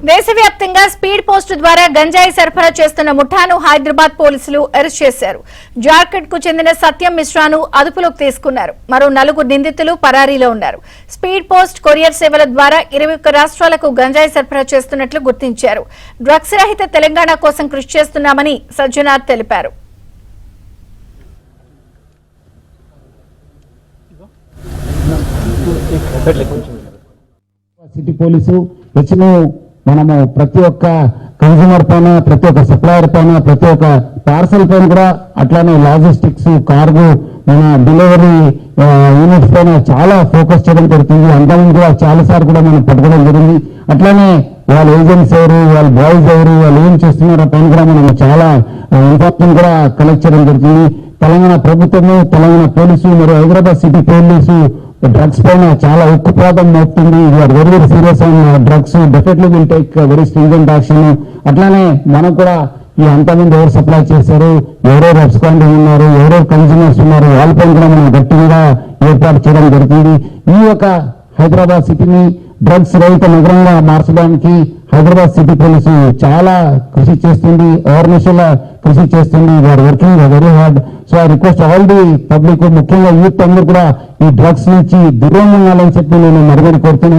దేశవ్యాప్తంగా speed post ద్వారా గంజాయి సరఫరా చేస్తున్న ముఠాను హైదరాబాద్ పోలీసులు అరెస్ట్ చేశారు. జార్ఖండ్ కు చెందిన సత్యం మిశ్రాను అదుపులోకి తీసుకున్నారు. మరో 4 నిందితులు పరారీలో ఉన్నారు. స్పీడ్ పోస్ట్ కొరియర్ సేవల ద్వారా 21 రాష్ట్రాలకు గంజాయి సరఫరా చేస్తున్నట్లు గుర్తించారు. డ్రగ్స్ రహిత తెలంగాణ కోసం కృషి చేస్తున్నామని సజ్జనార్ తెలిపారు. సిటీ పోలీసు హెచ్ను మనము ప్రతి ఒక్క కన్స్యూమర్ పైన, ప్రతి ఒక్క సప్లయర్ పైన, ప్రతి ఒక్క పార్సల్ పైన కూడా అట్లానే లాజిస్టిక్స్, కార్గో, మన డెలివరీ యూనిట్స్ పైన చాలా ఫోకస్ చేయడం జరుగుతుంది. అంతకుముందు కూడా చాలా సార్లు కూడా మనం పట్టుకోవడం జరిగింది. అట్లానే వాళ్ళ ఏజెంట్స్ ఎవరు, వాళ్ళ బాయ్స్ ఎవరు, వాళ్ళు ఏం చేస్తున్నారో పైన కూడా మనం చాలా ఇన్ఫర్మేషన్ కూడా కలెక్ట్ చేయడం జరుగుతుంది. తెలంగాణ ప్రభుత్వము, తెలంగాణ పోలీసు మరియు హైదరాబాద్ సిటీ పోలీసు డ్రగ్స్ పైన చాలా ఉక్కుపాదం మోపుతుంది. We're very very serious on drugs. Definitely will take very stringent action. అట్లానే మనం కూడా ఈ అంతమంది ఎవరు సప్లై చేశారు, ఎవరెవరు అబ్స్కాండింగ్ ఉన్నారు, ఎవరెవరు కన్స్యూమర్స్ ఉన్నారు, వాళ్ళపైన కూడా మనం గట్టిగా ఏర్పాటు చేయడం జరుగుతుంది. ఈ యొక్క హైదరాబాద్ సిటీని డ్రగ్స్ రహిత నగరంగా మార్చడానికి హైదరాబాద్ సిటీ పోలీసు చాలా కృషి చేస్తుంది, అవేర్నెస్ కృషి చేస్తుంది. We are working very hard. So I request all the public, ముఖ్యంగా యూత్ అందరూ కూడా ఈ డ్రగ్స్ నుంచి దూరంగా ఉండాలని చెప్పి నేను మరిగడి కోరుతున్నాను.